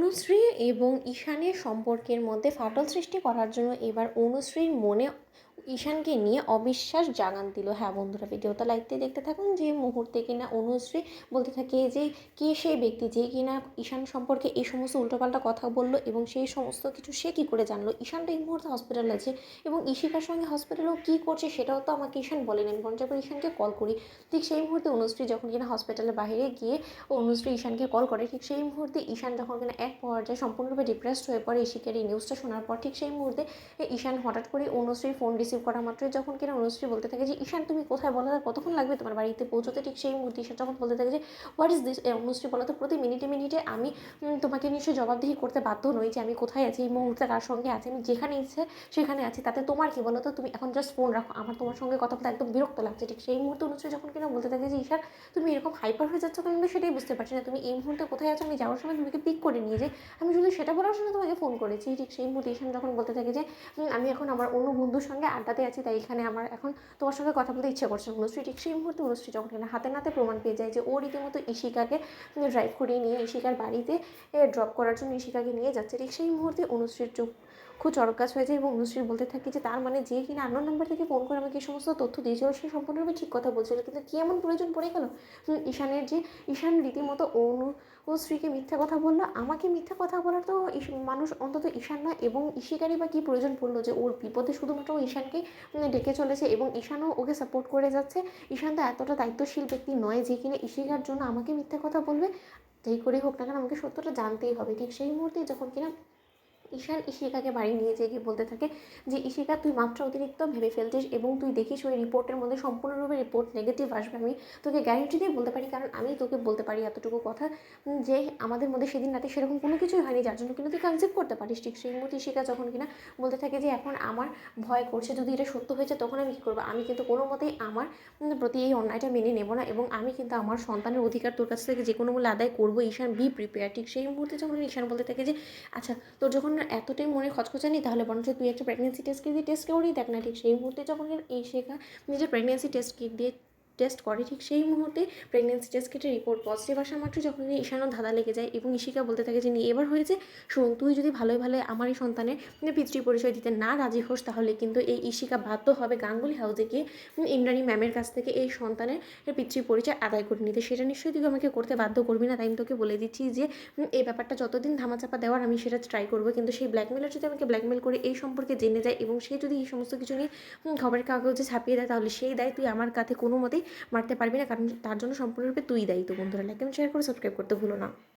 অনুশ্রী এবং ঈশানের সম্পর্কের মধ্যে ফাটল সৃষ্টি করার জন্য এবার অনুশ্রীর মনে ঈশানকে নিয়ে অবিশ্বাস জাগান দিল। হ্যাঁ বন্ধুরা, ভিডিওটা লাইক দিয়ে দেখতে থাকুন। যে মুহূর্তে কিনা অনুশ্রী বলতে থাকে যে কে সেই ব্যক্তি যে কিনা ঈশান সম্পর্কে এই সমস্ত উল্টোপাল্টা কথা বললো এবং সেই সমস্ত কিছু সে কী করে জানলো। ঈশান তো এই মুহূর্তে হসপিটালে আছে এবং ঈশিকার সঙ্গে হসপিটালেও কী করছে সেটাও তো আমাকে ঈশান বলেনি। আমি বরঞ্চ ঈশানকে কল করি। ঠিক সেই মুহূর্তে অনুশ্রী যখন কিনা হসপিটালের বাইরে গিয়ে অনুশ্রী ঈশানকে কল করে, ঠিক সেই মুহূর্তে ঈশান যখন কিনা এক পর্যায়ে সম্পূর্ণরূপে ডিপ্রেসড হয়ে পড়ে ঈশিকার এই নিউজটা শোনার পর, ঠিক সেই মুহূর্তে ঈশান হঠাৎ করে অনুশ্রীর ফোন রিসিভ করা মাত্রই যখন কিনা অনুশ্রী বলতে থাকে যে ঈশান তুমি কোথায়, বলো আর কতক্ষণ লাগবে তোমার বাড়িতে পৌঁছতে। ঠিক সেই মুহূর্তে ঈশান যখন বলতে থাকে যে হোয়াট ইজ দিস, অনুশ্রী বলো তো প্রতি মিনিটে মিনিটে আমি তোমাকে নিশ্চয়ই জবাবদিহি করতে বাধ্য নই যে আমি কোথায় আছি, এই মুহূর্তে কার সঙ্গে আছি, আমি যেখানে ইচ্ছে সেখানে আছি, তাতে তোমার কি বলো তো, তুমি এখন জাস্ট ফোন রাখো, আমার তোমার সঙ্গে কথা বলতে একদম বিরক্ত লাগছে। ঠিক সেই মুহূর্তে অনুশ্রী যখন কিনা বলতে থাকে যে ঈশান তুমি এরকম হাইপার হয়ে যাচ্ছ কেন, আমি সেটাই বুঝতে পারছি না, তুমি এই মুহূর্তে কোথায় আছো, আমি যাওয়ার সময় তোমাকে পিক করে নিয়ে যাই, আমি শুধু সেটা বলার জন্য তোমাকে ফোন করেছি। ঠিক সেই মুহূর্তে ঈশান যখন বলতে থাকে যে আমি এখন আমার অন্য বন্ধুর সঙ্গে আড্ডাতে আছি, তাই এখানে আমার এখন তোমার সঙ্গে কথা বলতে ইচ্ছে করছে। অনুশ্রী ঠিক সেই মুহূর্তে অনুশ্রী যখন কিনা হাতে নাতে প্রমাণ পেয়ে যায় যে ও রীতিমতো ঈশিকাকে ড্রাইভ করিয়ে নিয়ে ঈশিকার বাড়িতে ড্রপ করার জন্য ঈশিকাকে নিয়ে যাচ্ছে, ঠিক সেই মুহূর্তে অনুশ্রীর চোখ খুব চড়ক হয়ে যায় এবং অনুশ্রী বলতে থাকে যে তার মানে যে কিনা আননোন নাম্বার থেকে ফোন করে আমাকে এই সমস্ত তথ্য দিয়েছিল সে সম্পূর্ণরূপে ঠিক কথা বলছিল, কিন্তু কী এমন প্রয়োজন পড়ে গেল ঈশানের, যে ঈশান রীতিমতো অনুশ্রীকে মিথ্যা কথা বললো, আমাকে মিথ্যা কথা বলার তো মানুষ অন্তত ঈশান নয়, এবং ঈশিকারই বা কী প্রয়োজন পড়লো যে ওর বিপদে শুধুমাত্র ঈশানকেই ডেকে চলেছে এবং ঈশানও ওকে সাপোর্ট করে যাচ্ছে। ঈশান তো এতটা দায়িত্বশীল ব্যক্তি নয় যে কিনা ঈশিকার জন্য আমাকে মিথ্যা কথা বলবে। যেই করেই হোক না কেন আমাকে সত্যটা জানতেই হবে। ঠিক সেই মুহূর্তে যখন কিনা ঈশান ঈশিকাকে বাড়ি নিয়ে যেয়ে গিয়ে বলতে থাকে যে ঈশিকা তুই মাত্রা অতিরিক্ত ভেবে ফেলছিস এবং তুই দেখিস ওই রিপোর্টের মধ্যে সম্পূর্ণরূপে রিপোর্ট নেগেটিভ আসবে, আমি তোকে গ্যারেন্টি দিয়ে বলতে পারি, কারণ আমি তোকে বলতে পারি এতটুকু কথা যে আমাদের মধ্যে সেদিন রাতে সেরকম কোনো কিছুই হয়নি যার জন্য কিন্তু তুই কনসেপ্ট করতে পারিস। ঠিক সেই মুহূর্তে ঈশিকা যখন কিনা বলতে থাকে যে এখন আমার ভয় করছে, যদি এটা সত্য হয়েছে তখন আমি কী করবো, আমি কিন্তু কোনো মতেই আমার প্রতি এই অন্যায়টা মেনে নেব না এবং আমি কিন্তু আমার সন্তানের অধিকার তোর কাছ থেকে যে কোনো মূল্যে আদায় করবো। ঈশান বি প্রিপেয়ার। ঠিক সেই মুহূর্তে যখন ঈশান বলতে থাকে যে আচ্ছা তোর যখন এতটাই মনে খচখচানি তাহলে বরঞ্চ তুই একটা প্রেগনেন্সি টেস্ট করেই দেখ না। ঠিক সেই মুহূর্তে যখন এই শেখা নিজের প্রেগনেন্সি টেস্ট কিট দিয়ে টেস্ট করে, ঠিক সেই মুহূর্তে প্রেগনেন্সি টেস্ট কিটের রিপোর্ট পজিটিভ আসা মাত্র যখন ঈশানও ধাঁধা লেগে যায় এবং ঈশিকা বলতে থাকে যে এবার হয়েছে, শোন তুই যদি ভালোই ভালো আমার এই সন্তানের পিতৃ পরিচয় দিতে না রাজি হোস তাহলে কিন্তু এই ঈশিকা বাধ্য হবে গাঙ্গুলি হাউসে গিয়ে ইন্দ্রাণী ম্যামের কাছ থেকে এই সন্তানের পিতৃ পরিচয় আদায় করে নিতে। সেটা নিশ্চয়ই তুই আমাকে করতে বাধ্য করবি না, তাই আমি তোকে বলে দিচ্ছি যে এই ব্যাপারটা যতদিন ধামাচাপা দেওয়ার আমি সেটা ট্রাই করবো, কিন্তু সেই ব্ল্যাকমেলার যদি আমাকে ব্ল্যাকমেল করে এই সম্পর্কে জেনে যায় এবং সে যদি এই সমস্ত কিছু নিয়ে খবরের কাগজে ছাপিয়ে দেয় তাহলে সেই দায় তুই আমার কাছে কোনো মতেই মারতে পারবি না, কারণ তার জন্য সম্পূর্ণরূপে তুই দায়ী। তো বন্ধুরা লাইক এবং শেয়ার করে সাবস্ক্রাইব করতে ভুলো না।